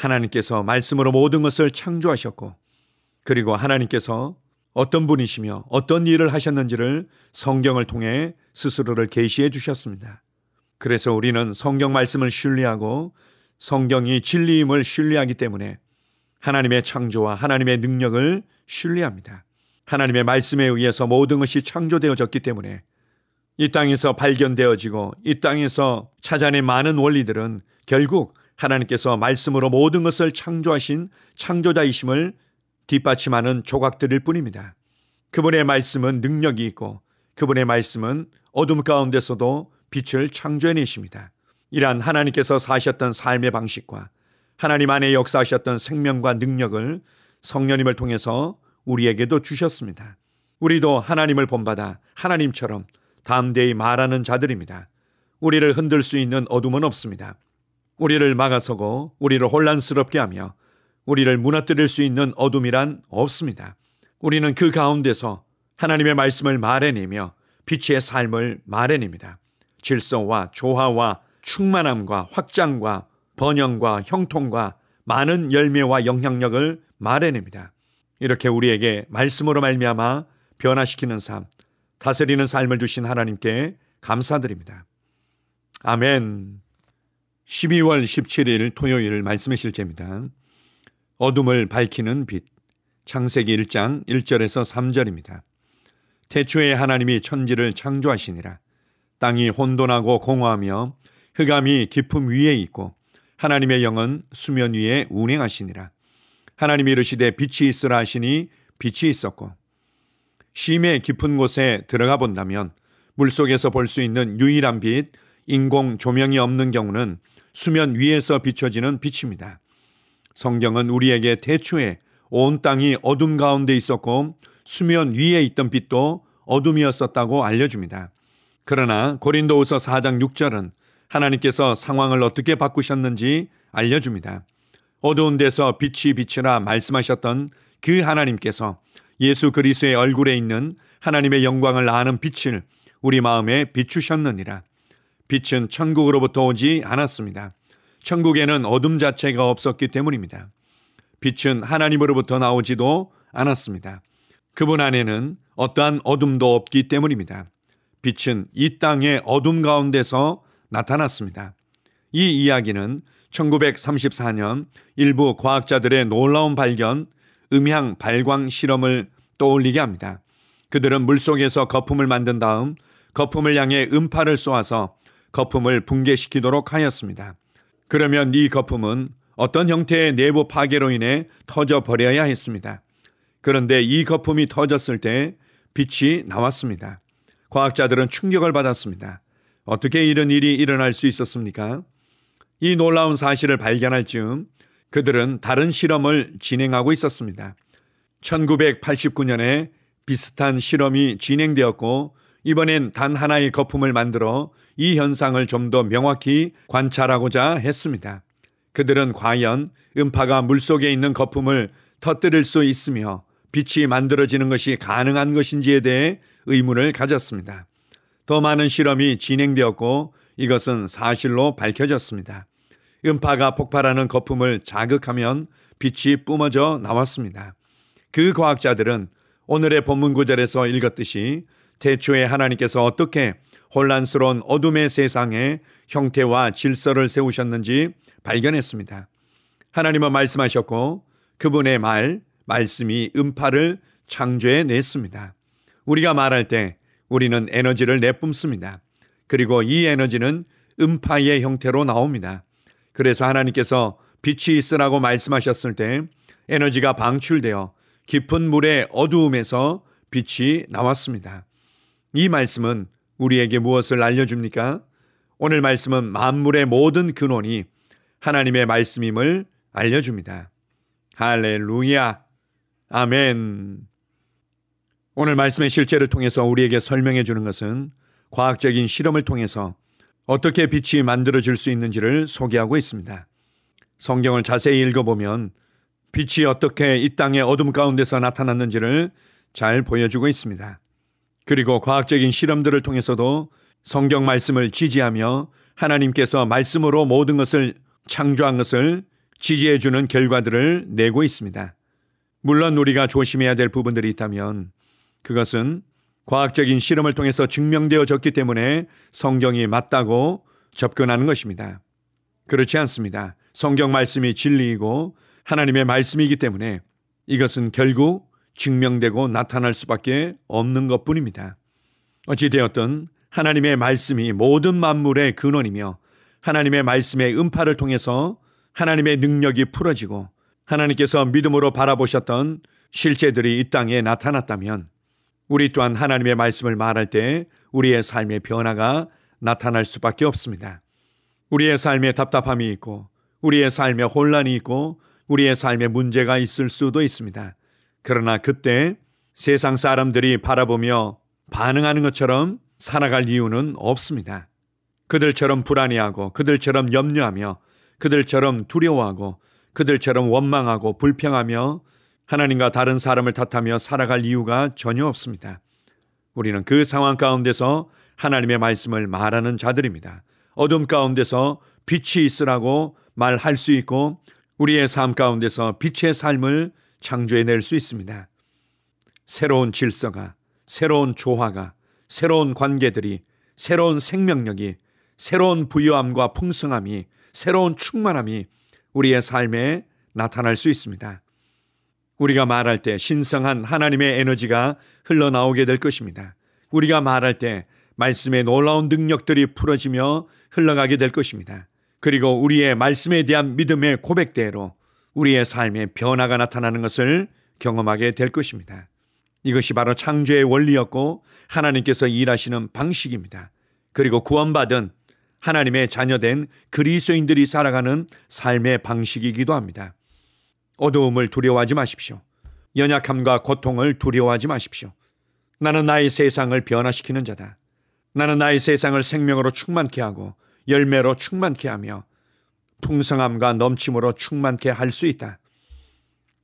하나님께서 말씀으로 모든 것을 창조하셨고, 그리고 하나님께서 어떤 분이시며 어떤 일을 하셨는지를 성경을 통해 스스로를 계시해 주셨습니다. 그래서 우리는 성경 말씀을 신뢰하고 성경이 진리임을 신뢰하기 때문에 하나님의 창조와 하나님의 능력을 신뢰합니다. 하나님의 말씀에 의해서 모든 것이 창조되어졌기 때문에 이 땅에서 발견되어지고 이 땅에서 찾아낸 많은 원리들은 결국 하나님께서 말씀으로 모든 것을 창조하신 창조자이심을 뒷받침하는 조각들일 뿐입니다. 그분의 말씀은 능력이 있고 그분의 말씀은 어둠 가운데서도 빛을 창조해내십니다. 이러한 하나님께서 사셨던 삶의 방식과 하나님 안에 역사하셨던 생명과 능력을 성령님을 통해서 우리에게도 주셨습니다. 우리도 하나님을 본받아 하나님처럼 담대히 말하는 자들입니다. 우리를 흔들 수 있는 어둠은 없습니다. 우리를 막아서고 우리를 혼란스럽게 하며 우리를 무너뜨릴 수 있는 어둠이란 없습니다. 우리는 그 가운데서 하나님의 말씀을 말해내며 빛의 삶을 말해냅니다. 질서와 조화와 충만함과 확장과 번영과 형통과 많은 열매와 영향력을 말해냅니다. 이렇게 우리에게 말씀으로 말미암아 변화시키는 삶, 다스리는 삶을 주신 하나님께 감사드립니다. 아멘. 12월 17일 토요일 말씀의 실제입니다. 어둠을 밝히는 빛, 창세기 1장 1절에서 3절입니다. 태초에 하나님이 천지를 창조하시니라. 땅이 혼돈하고 공허하며 흑암이 깊음 위에 있고 하나님의 영은 수면 위에 운행하시니라. 하나님이 이르시되 빛이 있으라 하시니 빛이 있었고, 심의 깊은 곳에 들어가 본다면 물속에서 볼 수 있는 유일한 빛, 인공 조명이 없는 경우는 수면 위에서 비춰지는 빛입니다. 성경은 우리에게 태초에 온 땅이 어둠 가운데 있었고 수면 위에 있던 빛도 어둠이었었다고 알려줍니다. 그러나 고린도후서 4장 6절은 하나님께서 상황을 어떻게 바꾸셨는지 알려줍니다. 어두운 데서 빛이 비치라 말씀하셨던 그 하나님께서 예수 그리스도의 얼굴에 있는 하나님의 영광을 아는 빛을 우리 마음에 비추셨느니라. 빛은 천국으로부터 오지 않았습니다. 천국에는 어둠 자체가 없었기 때문입니다. 빛은 하나님으로부터 나오지도 않았습니다. 그분 안에는 어떠한 어둠도 없기 때문입니다. 빛은 이 땅의 어둠 가운데서 나타났습니다. 이 이야기는 1934년 일부 과학자들의 놀라운 발견, 음향 발광 실험을 떠올리게 합니다. 그들은 물속에서 거품을 만든 다음 거품을 향해 음파를 쏘아서 거품을 붕괴시키도록 하였습니다. 그러면 이 거품은 어떤 형태의 내부 파괴로 인해 터져버려야 했습니다. 그런데 이 거품이 터졌을 때 빛이 나왔습니다. 과학자들은 충격을 받았습니다. 어떻게 이런 일이 일어날 수 있었습니까? 이 놀라운 사실을 발견할 즈음 그들은 다른 실험을 진행하고 있었습니다. 1989년에 비슷한 실험이 진행되었고 이번엔 단 하나의 거품을 만들어 이 현상을 좀 더 명확히 관찰하고자 했습니다. 그들은 과연 음파가 물속에 있는 거품을 터뜨릴 수 있으며 빛이 만들어지는 것이 가능한 것인지에 대해 의문을 가졌습니다. 더 많은 실험이 진행되었고 이것은 사실로 밝혀졌습니다. 음파가 폭발하는 거품을 자극하면 빛이 뿜어져 나왔습니다. 그 과학자들은 오늘의 본문 구절에서 읽었듯이 태초에 하나님께서 어떻게 혼란스러운 어둠의 세상에 형태와 질서를 세우셨는지 발견했습니다. 하나님은 말씀하셨고 그분의 말씀이 음파를 창조해냈습니다. 우리가 말할 때 우리는 에너지를 내뿜습니다. 그리고 이 에너지는 음파의 형태로 나옵니다. 그래서 하나님께서 빛이 있으라고 말씀하셨을 때 에너지가 방출되어 깊은 물의 어두움에서 빛이 나왔습니다. 이 말씀은 우리에게 무엇을 알려줍니까? 오늘 말씀은 만물의 모든 근원이 하나님의 말씀임을 알려줍니다. 할렐루야. 아멘. 오늘 말씀의 실제를 통해서 우리에게 설명해 주는 것은 과학적인 실험을 통해서 어떻게 빛이 만들어질 수 있는지를 소개하고 있습니다. 성경을 자세히 읽어보면 빛이 어떻게 이 땅의 어둠 가운데서 나타났는지를 잘 보여주고 있습니다. 그리고 과학적인 실험들을 통해서도 성경 말씀을 지지하며 하나님께서 말씀으로 모든 것을 창조한 것을 지지해주는 결과들을 내고 있습니다. 물론 우리가 조심해야 될 부분들이 있다면 그것은 과학적인 실험을 통해서 증명되어졌기 때문에 성경이 맞다고 접근하는 것입니다. 그렇지 않습니다. 성경 말씀이 진리이고 하나님의 말씀이기 때문에 이것은 결국 증명되고 나타날 수밖에 없는 것뿐입니다. 어찌되었든 하나님의 말씀이 모든 만물의 근원이며 하나님의 말씀의 음파를 통해서 하나님의 능력이 풀어지고 하나님께서 믿음으로 바라보셨던 실제들이 이 땅에 나타났다면 우리 또한 하나님의 말씀을 말할 때 우리의 삶의 변화가 나타날 수밖에 없습니다. 우리의 삶에 답답함이 있고 우리의 삶에 혼란이 있고 우리의 삶에 문제가 있을 수도 있습니다. 그러나 그때 세상 사람들이 바라보며 반응하는 것처럼 살아갈 이유는 없습니다. 그들처럼 불안해하고 그들처럼 염려하며 그들처럼 두려워하고 그들처럼 원망하고 불평하며 하나님과 다른 사람을 탓하며 살아갈 이유가 전혀 없습니다. 우리는 그 상황 가운데서 하나님의 말씀을 말하는 자들입니다. 어둠 가운데서 빛이 있으라고 말할 수 있고 우리의 삶 가운데서 빛의 삶을 창조해낼 수 있습니다. 새로운 질서가, 새로운 조화가, 새로운 관계들이, 새로운 생명력이, 새로운 부유함과 풍성함이, 새로운 충만함이 우리의 삶에 나타날 수 있습니다. 우리가 말할 때 신성한 하나님의 에너지가 흘러나오게 될 것입니다. 우리가 말할 때 말씀의 놀라운 능력들이 풀어지며 흘러가게 될 것입니다. 그리고 우리의 말씀에 대한 믿음의 고백대로 우리의 삶에 변화가 나타나는 것을 경험하게 될 것입니다. 이것이 바로 창조의 원리였고 하나님께서 일하시는 방식입니다. 그리고 구원받은 하나님의 자녀된 그리스도인들이 살아가는 삶의 방식이기도 합니다. 어두움을 두려워하지 마십시오. 연약함과 고통을 두려워하지 마십시오. 나는 나의 세상을 변화시키는 자다. 나는 나의 세상을 생명으로 충만케 하고 열매로 충만케 하며 풍성함과 넘침으로 충만케 할 수 있다.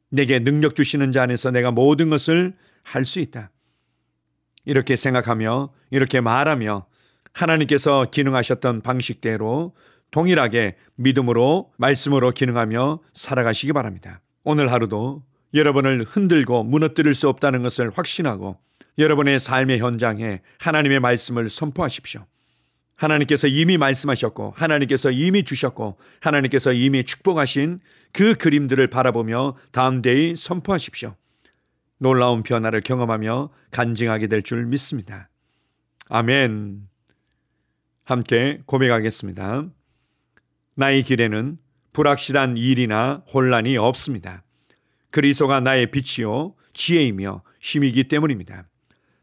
내게 능력 주시는 자 안에서 내가 모든 것을 할 수 있다. 이렇게 생각하며 이렇게 말하며 하나님께서 기능하셨던 방식대로 동일하게 믿음으로 말씀으로 기능하며 살아가시기 바랍니다. 오늘 하루도 여러분을 흔들고 무너뜨릴 수 없다는 것을 확신하고 여러분의 삶의 현장에 하나님의 말씀을 선포하십시오. 하나님께서 이미 말씀하셨고 하나님께서 이미 주셨고 하나님께서 이미 축복하신 그 그림들을 바라보며 다음 데이 선포하십시오. 놀라운 변화를 경험하며 간증하게 될 줄 믿습니다. 아멘. 함께 고백하겠습니다. 나의 길에는 불확실한 일이나 혼란이 없습니다. 그리스도가 나의 빛이요 지혜이며 힘이기 때문입니다.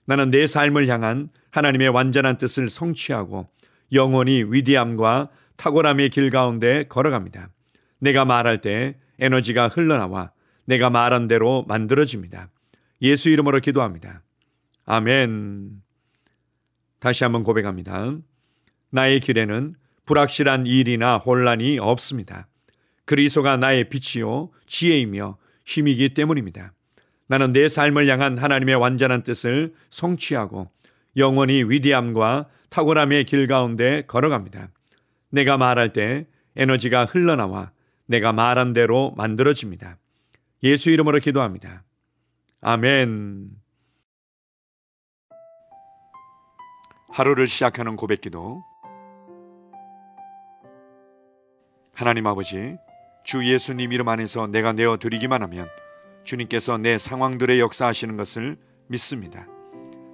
나는 내 삶을 향한 하나님의 완전한 뜻을 성취하고 영원히 위대함과 탁월함의 길 가운데 걸어갑니다. 내가 말할 때 에너지가 흘러나와 내가 말한 대로 만들어집니다. 예수 이름으로 기도합니다. 아멘. 다시 한번 고백합니다. 나의 길에는 불확실한 일이나 혼란이 없습니다. 그리스도가 나의 빛이요 지혜이며 힘이기 때문입니다. 나는 내 삶을 향한 하나님의 완전한 뜻을 성취하고 영원히 위대함과 탁월함의 길 가운데 걸어갑니다. 내가 말할 때 에너지가 흘러나와 내가 말한 대로 만들어집니다. 예수 이름으로 기도합니다. 아멘. 하루를 시작하는 고백기도. 하나님 아버지, 주 예수님 이름 안에서 내가 내어드리기만 하면 주님께서 내 상황들의 역사하시는 것을 믿습니다.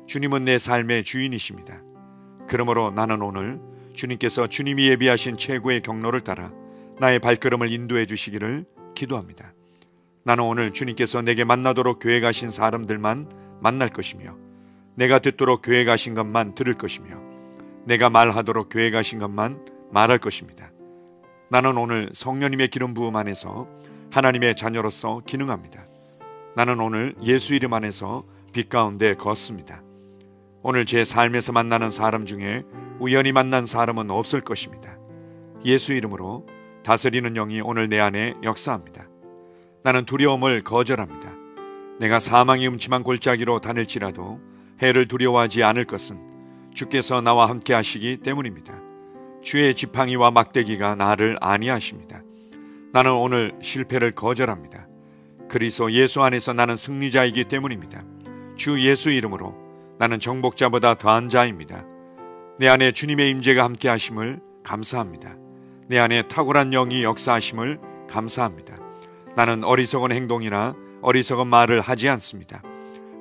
주님은 내 삶의 주인이십니다. 그러므로 나는 오늘 주님께서 주님이 예비하신 최고의 경로를 따라 나의 발걸음을 인도해 주시기를 기도합니다. 나는 오늘 주님께서 내게 만나도록 계획하신 사람들만 만날 것이며 내가 듣도록 계획하신 것만 들을 것이며 내가 말하도록 계획하신 것만 말할 것입니다. 나는 오늘 성령님의 기름 부음 안에서 하나님의 자녀로서 기능합니다. 나는 오늘 예수 이름 안에서 빛 가운데 걷습니다. 오늘 제 삶에서 만나는 사람 중에 우연히 만난 사람은 없을 것입니다. 예수 이름으로 다스리는 영이 오늘 내 안에 역사합니다. 나는 두려움을 거절합니다. 내가 사망의 음침한 골짜기로 다닐지라도 해를 두려워하지 않을 것은 주께서 나와 함께 하시기 때문입니다. 주의 지팡이와 막대기가 나를 안위하십니다. 나는 오늘 실패를 거절합니다. 그리스도 예수 안에서 나는 승리자이기 때문입니다. 주 예수 이름으로 나는 정복자보다 더한 자입니다. 내 안에 주님의 임재가 함께 하심을 감사합니다. 내 안에 탁월한 영이 역사하심을 감사합니다. 나는 어리석은 행동이나 어리석은 말을 하지 않습니다.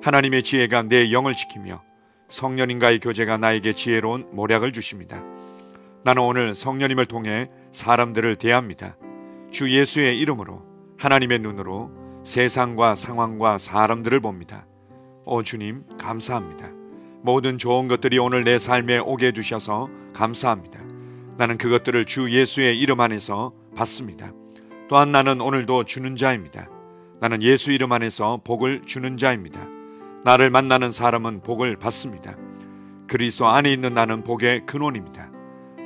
하나님의 지혜가 내 영을 지키며 성령님과의 교제가 나에게 지혜로운 모략을 주십니다. 나는 오늘 성령님을 통해 사람들을 대합니다. 주 예수의 이름으로 하나님의 눈으로 세상과 상황과 사람들을 봅니다. 오 주님, 감사합니다. 모든 좋은 것들이 오늘 내 삶에 오게 해주셔서 감사합니다. 나는 그것들을 주 예수의 이름 안에서 받습니다. 또한 나는 오늘도 주는 자입니다. 나는 예수 이름 안에서 복을 주는 자입니다. 나를 만나는 사람은 복을 받습니다. 그리스도 안에 있는 나는 복의 근원입니다.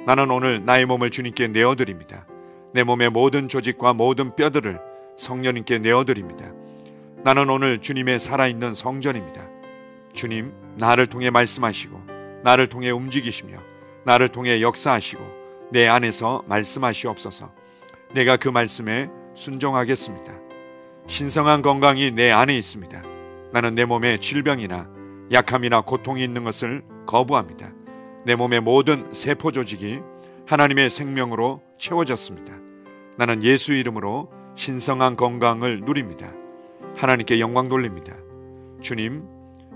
나는 오늘 나의 몸을 주님께 내어드립니다. 내 몸의 모든 조직과 모든 뼈들을 성령님께 내어드립니다. 나는 오늘 주님의 살아있는 성전입니다. 주님, 나를 통해 말씀하시고 나를 통해 움직이시며 나를 통해 역사하시고 내 안에서 말씀하시옵소서. 내가 그 말씀에 순종하겠습니다. 신성한 건강이 내 안에 있습니다. 나는 내 몸에 질병이나 약함이나 고통이 있는 것을 거부합니다. 내 몸의 모든 세포 조직이 하나님의 생명으로 채워졌습니다. 나는 예수 이름으로 신성한 건강을 누립니다. 하나님께 영광 돌립니다. 주님,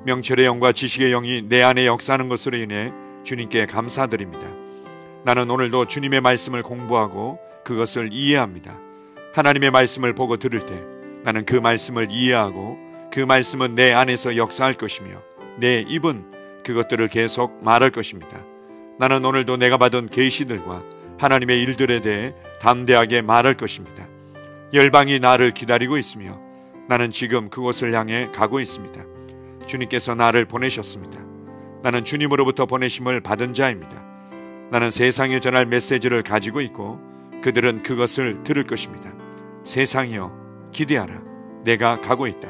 명철의 영과 지식의 영이 내 안에 역사하는 것으로 인해 주님께 감사드립니다. 나는 오늘도 주님의 말씀을 공부하고 그것을 이해합니다. 하나님의 말씀을 보고 들을 때 나는 그 말씀을 이해하고 그 말씀은 내 안에서 역사할 것이며 내 입은 그것들을 계속 말할 것입니다. 나는 오늘도 내가 받은 계시들과 하나님의 일들에 대해 담대하게 말할 것입니다. 열방이 나를 기다리고 있으며 나는 지금 그곳을 향해 가고 있습니다. 주님께서 나를 보내셨습니다. 나는 주님으로부터 보내심을 받은 자입니다. 나는 세상에 전할 메시지를 가지고 있고 그들은 그것을 들을 것입니다. 세상이여 기대하라. 내가 가고 있다.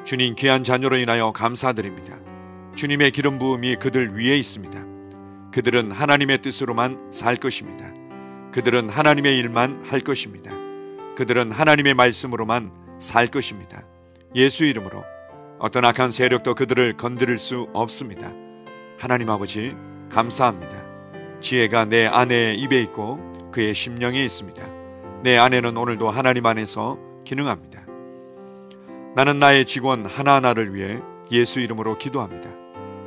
주님 귀한 자녀로 인하여 감사드립니다. 주님의 기름 부음이 그들 위에 있습니다. 그들은 하나님의 뜻으로만 살 것입니다. 그들은 하나님의 일만 할 것입니다. 그들은 하나님의 말씀으로만 살 것입니다. 예수 이름으로 어떤 악한 세력도 그들을 건드릴 수 없습니다. 하나님 아버지 감사합니다. 지혜가 내 아내의 입에 있고 그의 심령에 있습니다. 내 아내는 오늘도 하나님 안에서 기능합니다. 나는 나의 직원 하나하나를 위해 예수 이름으로 기도합니다.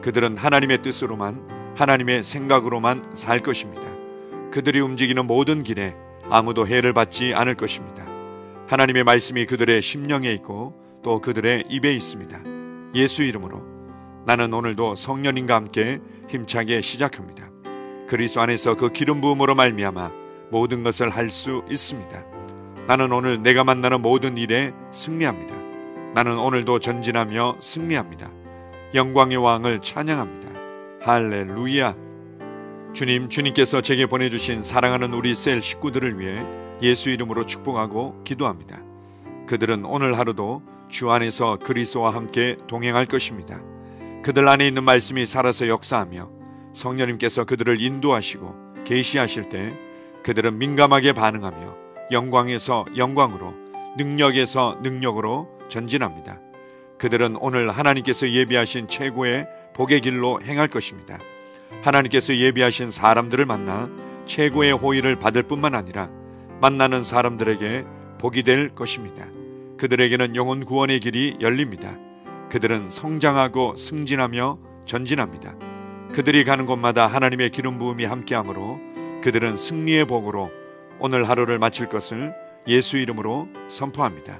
그들은 하나님의 뜻으로만 하나님의 생각으로만 살 것입니다. 그들이 움직이는 모든 길에 아무도 해를 받지 않을 것입니다. 하나님의 말씀이 그들의 심령에 있고 또 그들의 입에 있습니다. 예수 이름으로 나는 오늘도 성령님과 함께 힘차게 시작합니다. 그리스도 안에서 그 기름 부음으로 말미암아 모든 것을 할 수 있습니다. 나는 오늘 내가 만나는 모든 일에 승리합니다. 나는 오늘도 전진하며 승리합니다. 영광의 왕을 찬양합니다. 할렐루야. 주님께서 제게 보내주신 사랑하는 우리 셀 식구들을 위해 예수 이름으로 축복하고 기도합니다. 그들은 오늘 하루도 주 안에서 그리스도와 함께 동행할 것입니다. 그들 안에 있는 말씀이 살아서 역사하며 성령님께서 그들을 인도하시고 계시하실 때 그들은 민감하게 반응하며 영광에서 영광으로 능력에서 능력으로 전진합니다. 그들은 오늘 하나님께서 예비하신 최고의 복의 길로 행할 것입니다. 하나님께서 예비하신 사람들을 만나 최고의 호의를 받을 뿐만 아니라 만나는 사람들에게 복이 될 것입니다. 그들에게는 영혼 구원의 길이 열립니다. 그들은 성장하고 승진하며 전진합니다. 그들이 가는 곳마다 하나님의 기름 부음이 함께하므로 그들은 승리의 복으로 오늘 하루를 마칠 것을 예수 이름으로 선포합니다.